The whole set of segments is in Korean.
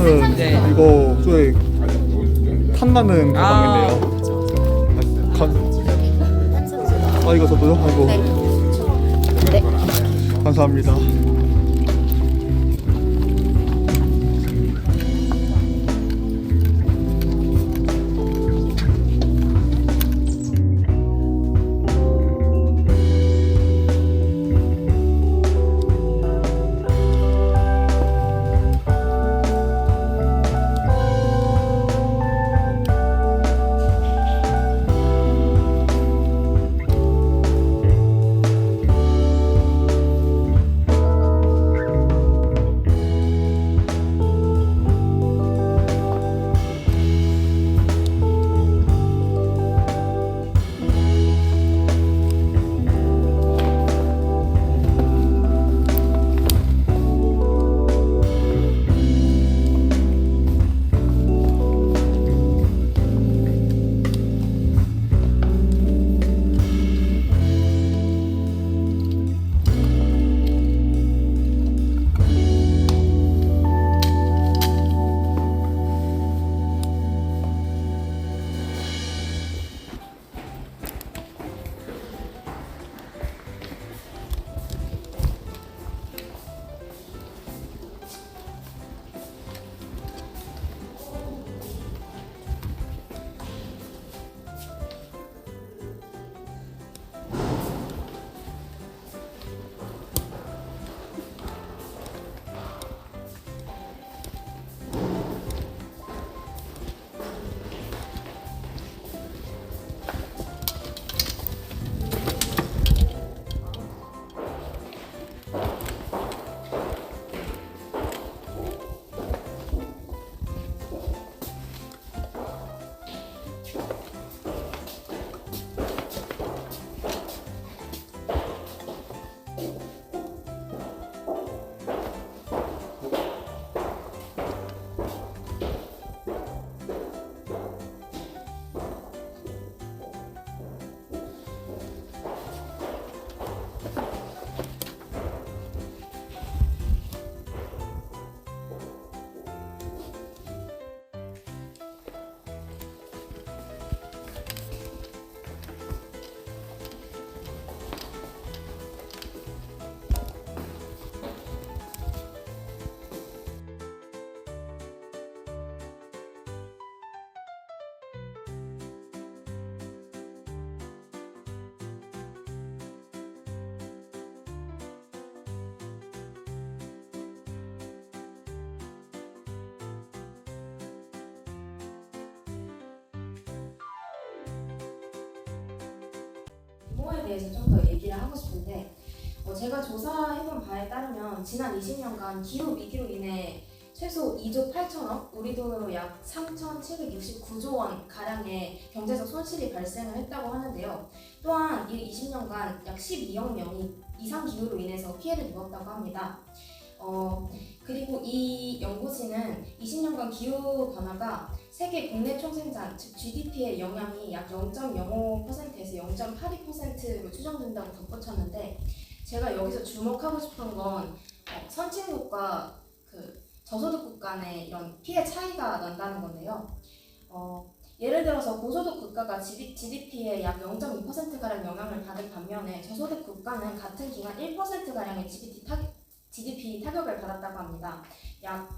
그러면은 네. 이거 꽤 탐나는 가방인데요. 이거 저도요? 아이고. 네. 감사합니다. 규모에 대해서 좀 더 얘기를 하고 싶은데 제가 조사해본 바에 따르면 지난 20년간 기후 위기로 인해 최소 2조 8천억, 우리 돈으로 약 3,769조 원 가량의 경제적 손실이 발생을 했다고 하는데요. 또한 이 20년간 약 12억 명이 이상 기후로 인해서 피해를 입었다고 합니다. 그리고 이 연구진은 20년간 기후 변화가 세계 국내 총생산, 즉 GDP의 영향이 약 0.05%에서 0.82%로 추정된다고 덧붙였는데, 제가 여기서 주목하고 싶은 건 선진국과 저소득국 간의 이런 피해 차이가 난다는 건데요. 예를 들어서 고소득 국가가 GDP에 약 0.2%가량 영향을 받은 반면에 저소득 국가는 같은 기간 1%가량의 GDP 타격을 받았다고 합니다. 약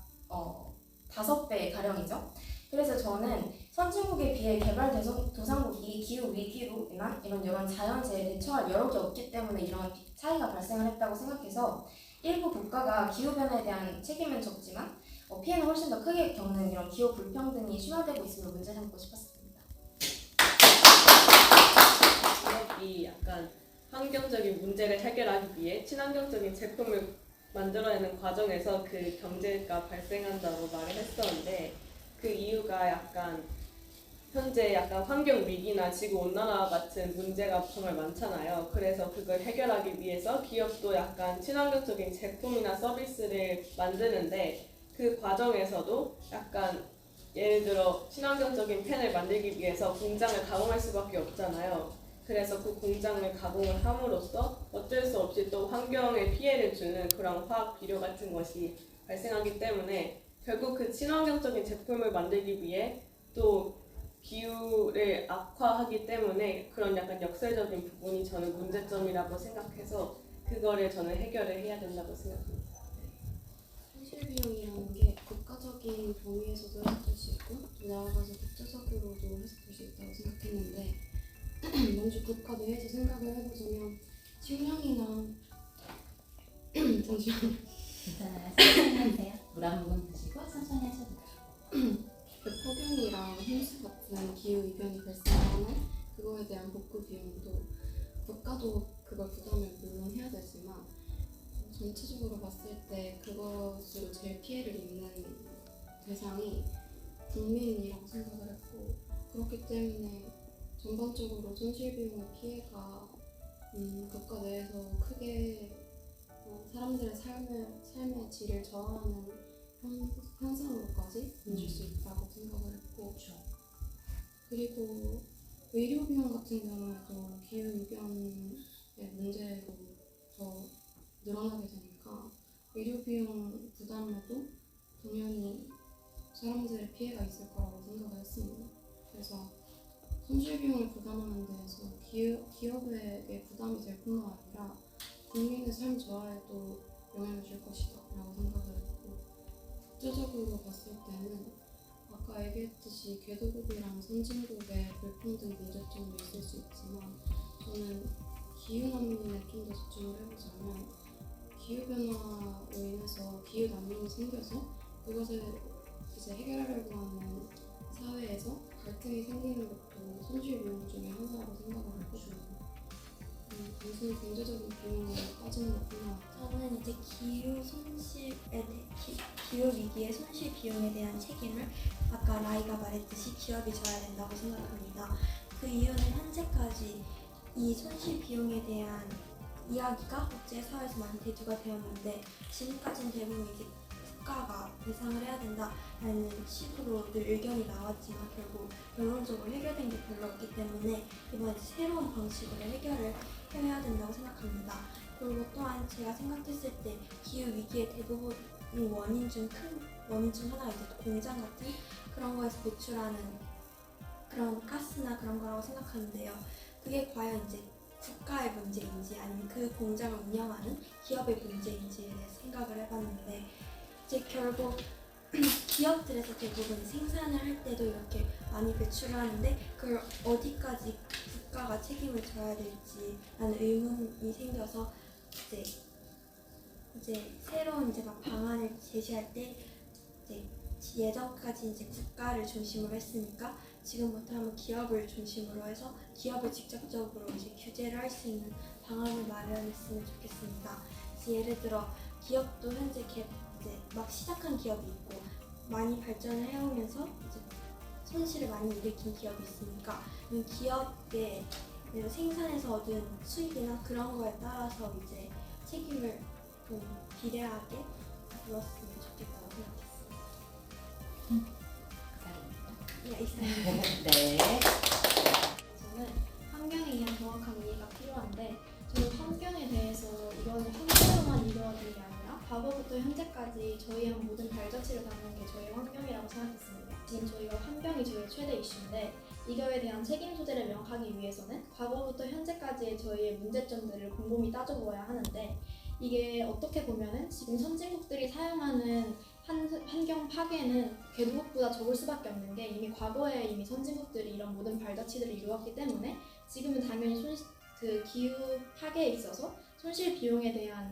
5배 가량이죠. 그래서 저는 선진국에 비해 개발도상국이 기후 위기로 인한 이런 자연재해에 대처할 여력이 없기 때문에 이런 차이가 발생을 했다고 생각해서 일부 국가가 기후변화에 대한 책임은 적지만 피해는 훨씬 더 크게 겪는 이런 기후 불평등이 심화되고 있음을 문제 삼고 싶었습니다. 기업이 약간 환경적인 문제를 해결하기 위해 친환경적인 제품을 만들어내는 과정에서 그 경제가 발생한다고 말을 했었는데, 그 이유가 약간 현재 약간 환경 위기나 지구 온난화 같은 문제가 정말 많잖아요. 그래서 그걸 해결하기 위해서 기업도 약간 친환경적인 제품이나 서비스를 만드는데, 그 과정에서도 약간 예를 들어 친환경적인 펜을 만들기 위해서 공장을 가공할 수밖에 없잖아요. 그래서 그 공장을 가공을 함으로써 어쩔 수 없이 또 환경에 피해를 주는 그런 화학 비료 같은 것이 발생하기 때문에 결국 그 친환경적인 제품을 만들기 위해 또 기후를 악화하기 때문에 그런 약간 역설적인 부분이 저는 문제점이라고 생각해서 그거를 저는 해결을 해야 된다고 생각합니다. 손실 비용이라는 게 국가적인 범위에서도 해석될 수 있고 또 나아가서 국제적으로도 해석될 수 있다고 생각했는데 먼저 국가 내에서 생각을 해보자면 식량이나 잠시만 괜찮아요. 천천히 하세요. 물 한 모금 드시고 천천히 하셔도 돼요. 그 폭염이랑 홍수 같은 기후 이변이 발생하는 그거에 대한 복구 비용도 국가도 그걸 부담을 물론 해야 되지만 전체적으로 봤을 때 그것으로 제일 피해를 입는 대상이 국민이라고 생각을 했고 그렇기 때문에 전반적으로 손실 비용의 피해가 국가 내에서 크게 사람들의 삶의 질을 저하하는 현상으로까지 이어질 수 있다고 생각을 했고 그리고 의료 비용 같은 경우에도 기후 이변의 문제로 더 늘어나게 되니까 의료 비용 부담에도 당연히 사람들의 피해가 있을 거라고 생각을 했습니다. 그래서 손실 비용을 부담하는 데에서 기업에게 부담이 될 뿐만 아니라 국민의 삶 저하에도 영향을 줄 것이다 라고 생각을 했고 국제적으로 봤을 때는 아까 얘기했듯이 개도국이랑 선진국의 불평등 문제점도 있을 수 있지만 저는 기후난민에 좀 더 집중을 해보자면 기후변화로 인해서 기후난민이 생겨서 그것을 이제 해결하려고 하는 사회에서 갈등이 생기는 것도 손실 비용 중에 하나라고 생각을 하거든요. 단순히 경제적인 비용으로 따지는 것뿐만 아니라 저는 이제 기후 위기의 손실 비용에 대한 책임을 아까 라이가 말했듯이 기업이 져야 된다고 생각합니다. 그 이유는 현재까지 이 손실 비용에 대한 이야기가 국제사회에서 많이 대두가 되었는데 지금까지는 대부분 이제 국가가 배상을 해야 된다라는 식으로 늘 의견이 나왔지만 결국 결론적으로 해결된 게 별로 없기 때문에 이번에 새로운 방식으로 해결을 해야 된다고 생각합니다. 그리고 또한 제가 생각했을 때 기후 위기의 대부분 원인 중 하나가 이제 공장 같은 그런 거에서 배출하는 그런 가스나 그런 거라고 생각하는데요. 그게 과연 이제 국가의 문제인지 아니면 그 공장을 운영하는 기업의 문제인지에 대해 생각을 해봤는데 이제 결국 기업들에서 대부분 생산을 할 때도 이렇게 많이 배출을 하는데 그걸 어디까지 국가가 책임을 져야 될지라는 의문이 생겨서 이제 새로운 이제 막 방안을 제시할 때 이제 예전까지 이제 국가를 중심으로 했으니까 지금부터 한번 기업을 중심으로 해서 기업을 직접적으로 이제 규제를 할 수 있는 방안을 마련했으면 좋겠습니다. 예를 들어 기업도 현재 이제 막 시작한 기업이 있고 많이 발전을 해오면서 이제 손실을 많이 일으킨 기업이 있으니까 기업의 생산에서 얻은 수익이나 그런 거에 따라서 이제 책임을 좀 비례하게 물었으면 좋겠다고 생각했습니다. 네, 있습니다. 네. 저는 환경에 의한 정확한 이해가 필요한데 저는 환경에 대해서 이거는 현재로만 이루어진 게 아니라 과거부터 현재까지 저희의 모든 발자취를 담는 게 저희의 환경이라고 생각했습니다. 지금 저희가 환경이 저희의 최대 이슈인데 이거에 대한 책임 소재를 명확하기 위해서는 과거부터 현재까지의 저희의 문제점들을 곰곰이 따져보아야 하는데 이게 어떻게 보면은 지금 선진국들이 사용하는 환경 파괴는 개도국보다 적을 수밖에 없는 게 이미 과거에 이미 선진국들이 이런 모든 발자취들을 이루었기 때문에 지금은 당연히 그 기후 파괴에 있어서 손실 비용에 대한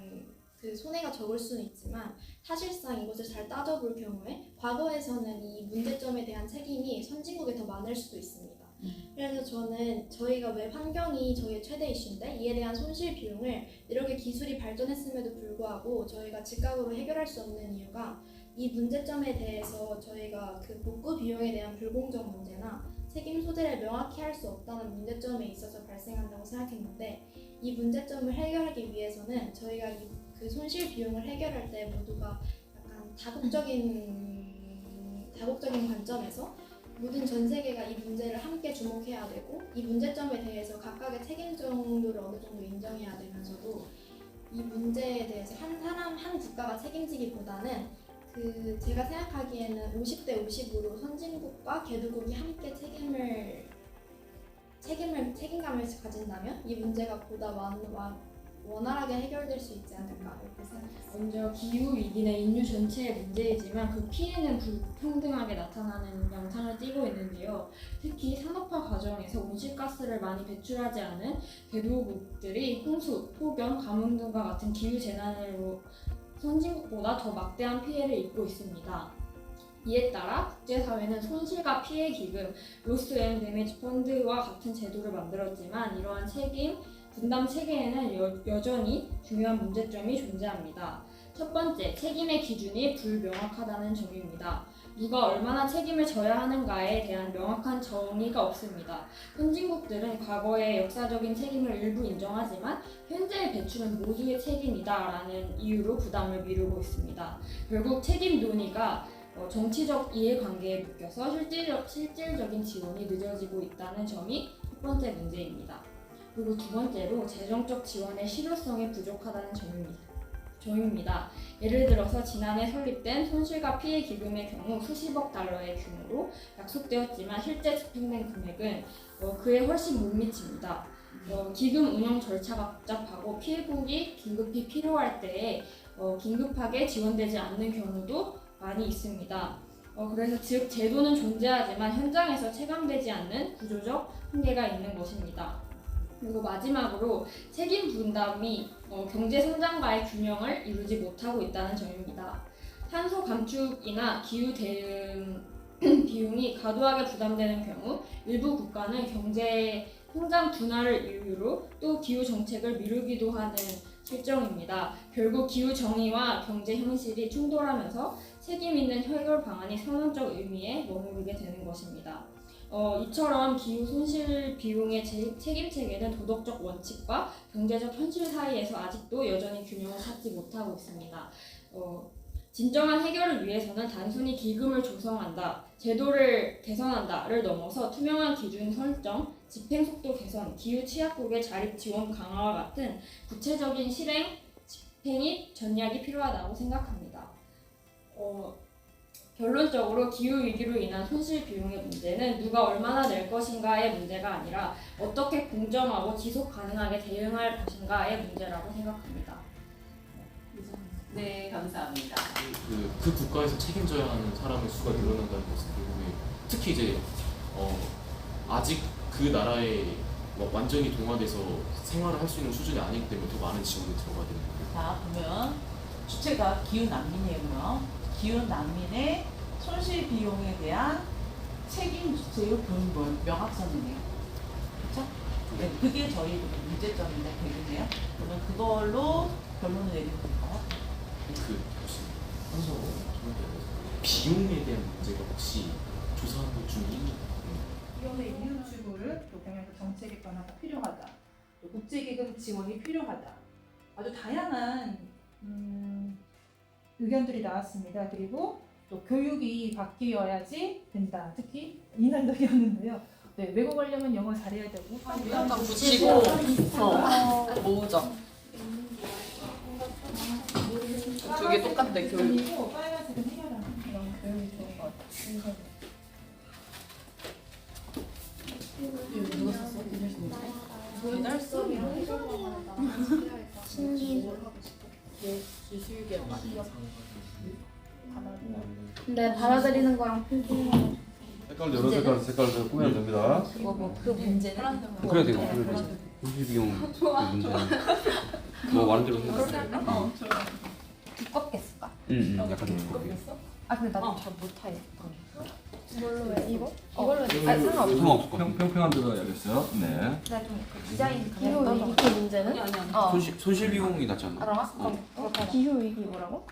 그 손해가 적을 수는 있지만 사실상 이것을 잘 따져볼 경우에 과거에서는 이 문제점에 대한 책임이 선진국에 더 많을 수도 있습니다. 그래서 저는 저희가 왜 환경이 저희의 최대 이슈인데 이에 대한 손실 비용을 이렇게 기술이 발전했음에도 불구하고 저희가 즉각으로 해결할 수 없는 이유가 이 문제점에 대해서 저희가 그 복구 비용에 대한 불공정 문제나 책임 소재를 명확히 할 수 없다는 문제점에 있어서 발생한다고 생각했는데 이 문제점을 해결하기 위해서는 저희가 그 손실 비용을 해결할 때 모두가 약간 다국적인 관점에서 모든 전 세계가 이 문제를 함께 주목해야 되고 이 문제점에 대해서 각각의 책임 정도를 어느 정도 인정해야 되면서도 이 문제에 대해서 한 사람 한 국가가 책임지기보다는 제가 생각하기에는 50대 50으로 선진국과 개도국이 함께 책임감을 가진다면 이 문제가 보다 원활하게 해결될 수 있지 않을까 이렇게 생각했어요. 먼저 기후 위기는 인류 전체의 문제이지만 그 피해는 불평등하게 나타나는 양상을 띠고 있는데요. 특히 산업화 과정에서 온실가스를 많이 배출하지 않은 개도국들이 홍수, 폭염, 가뭄 등과 같은 기후 재난으로 선진국보다 더 막대한 피해를 입고 있습니다. 이에 따라 국제사회는 손실과 피해 기금, 로스 앤 데미지 펀드와 같은 제도를 만들었지만 이러한 책임 분담 체계에는 여전히 중요한 문제점이 존재합니다. 첫 번째, 책임의 기준이 불명확하다는 점입니다. 누가 얼마나 책임을 져야 하는가에 대한 명확한 정의가 없습니다. 선진국들은 과거의 역사적인 책임을 일부 인정하지만 현재의 배출은 모두의 책임이다라는 이유로 부담을 미루고 있습니다. 결국 책임 논의가 정치적 이해관계에 묶여서 실질적인 지원이 늦어지고 있다는 점이 첫 번째 문제입니다. 그리고 두 번째로 재정적 지원의 실효성이 부족하다는 점입니다. 예를 들어서 지난해 설립된 손실과 피해 기금의 경우 수십억 달러의 규모로 약속되었지만 실제 집행된 금액은 그에 훨씬 못 미칩니다. 기금 운영 절차가 복잡하고 피해국이 긴급히 필요할 때에 긴급하게 지원되지 않는 경우도 많이 있습니다. 그래서 즉 제도는 존재하지만 현장에서 체감되지 않는 구조적 한계가 있는 것입니다. 그리고 마지막으로 책임 분담이 경제 성장과의 균형을 이루지 못하고 있다는 점입니다. 탄소 감축이나 기후 대응 비용이 과도하게 부담되는 경우 일부 국가는 경제 성장 둔화를 이유로 또 기후 정책을 미루기도 하는 실정입니다. 결국 기후 정의와 경제 현실이 충돌하면서 책임 있는 해결 방안이 선언적 의미에 머무르게 되는 것입니다. 이처럼 기후 손실 비용의 책임 체계는 도덕적 원칙과 경제적 현실 사이에서 아직도 여전히 균형을 찾지 못하고 있습니다. 진정한 해결을 위해서는 단순히 기금을 조성한다, 제도를 개선한다를 넘어서 투명한 기준 설정, 집행 속도 개선, 기후 취약국의 자립 지원 강화와 같은 구체적인 실행, 집행이 전략이 필요하다고 생각합니다. 결론적으로 기후위기로 인한 손실 비용의 문제는 누가 얼마나 낼 것인가의 문제가 아니라 어떻게 공정하고 지속 가능하게 대응할 것인가의 문제라고 생각합니다. 네, 감사합니다. 그 국가에서 책임져야 하는 사람의 수가 늘어난다는 것은 결국에 특히 이제 아직 그 나라에 완전히 동화돼서 생활을 할 수 있는 수준이 아니기 때문에 더 많은 지원이 들어가야 되는 거예요. 자, 보면 주체가 기후 난민이에요. 기후 난민의 손실 비용에 대한 책임 주체의 근본 명확성이네요. 그렇죠? 네, 그게 저희 문제점인데 되겠네요. 그러면 그걸로 결론을 내리는 건가요? 항상 비용에 대한 문제가 혹시 조사한 것 중에 기업의 인류 추구를 도경해서 정책의 변화가 필요하다. 또 국제기금 지원이 필요하다. 아주 다양한 의견들이 나왔습니다. 그리고 또 교육이 바뀌어야지 된다. 특히 인간적이었는데요. 네, 외국 가려면 영어 잘해야 되고. 약간 붙이고 모으죠. 두 개 똑같네 교육. 그리고 빨간색은 해결하는 그런 교육이 좋은 것 같아요. 누가 썼어? 배달 수업이랑 해결방안을 나눠서 필요할 것 같아요. 근데 받아들이는 거랑 표준 색깔 여러 색깔 꾸며야 됩니다. 그 문제는 그래야 되고 손실 비용 문제는 뭐 많은 대로 생각해. 두껍게 쓸까? 약간 좀 두껍게. 아 근데 나도 잘 못해. 이걸로 해? 이거? 이걸로 아 상관없어. 상관없을 거. 평평한 대로 해야겠어요. 네. 내가 좀그 디자인 기후 위기 문제는? 손실 비용이 낫지 않나? 알아? 그렇게 하자. 기후 위기 뭐라고?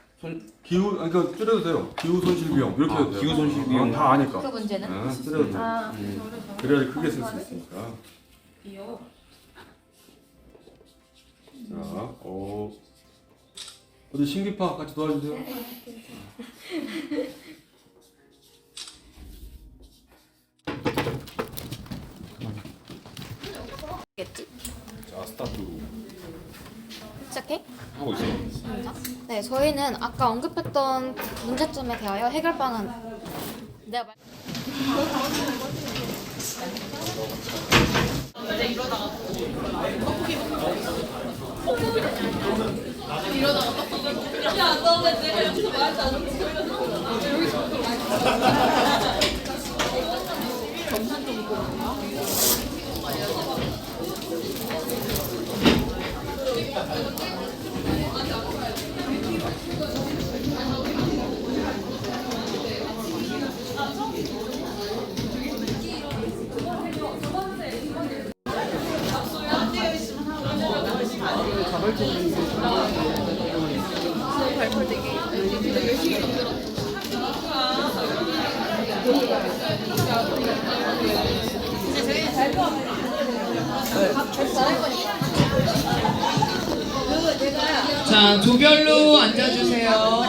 기후 그러니까 줄여도 돼요. 기후 손실 비용 이렇게 해도 돼요. 기후 손실 비용 다 아니까. 그 문제는? 줄여도 돼요. 아, 그래야지 크게 쓸 수 있으니까. 자, 어디 신기파 같이 도와주세요. 겠지? 자, 스타트 시작해? 하고 있어요. 네. 네, 저희는 아까 언급했던 문제점에 대하여 해결 방안 내가 말... 자, 조별로 앉아주세요.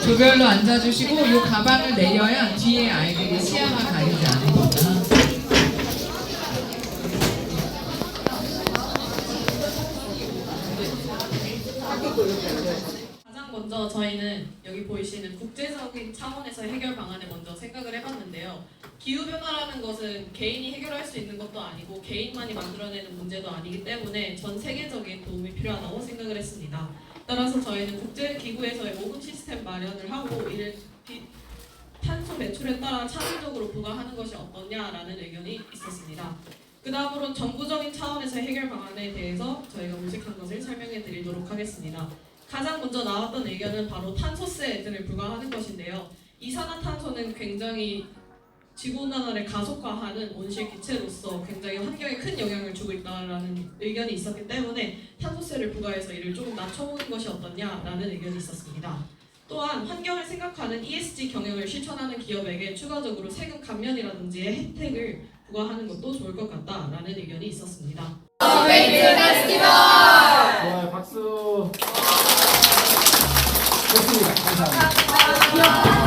조별로 앉아주시고 이 가방을 내려야 뒤에 아이들이 시야가 가리지 않으니까. 가장 먼저 저희는 여기 보이시는 국제적인 차원에서 해결 방안을 먼저 생각을 해봤는데요. 기후변화라는 것은 개인이 해결할 수 있는 것도 아니고 개인만이 만들어내는 문제도 아니기 때문에 전 세계적인 도움이 필요하다고 생각을 했습니다. 따라서 저희는 국제기구에서의 모금 시스템 마련을 하고 이를 탄소 매출에 따라 차등적으로 부과하는 것이 어떠냐라는 의견이 있었습니다. 그 다음으로 정부적인 차원에서 해결 방안에 대해서 저희가 모색한 것을 설명해 드리도록 하겠습니다. 가장 먼저 나왔던 의견은 바로 탄소세 등을 부과하는 것인데요. 이산화탄소는 굉장히 지구온난화를 가속화하는 온실기체로서 굉장히 환경에 큰 영향을 주고 있다는 의견이 있었기 때문에 탄소세를 부과해서 이를 조금 낮춰보는 것이 어떠냐라는 의견이 있었습니다. 또한 환경을 생각하는 ESG 경영을 실천하는 기업에게 추가적으로 세금 감면이라든지 혜택을 부과하는 것도 좋을 것 같다라는 의견이 있었습니다. 좋아요, 박수. 좋습니다. 감사합니다.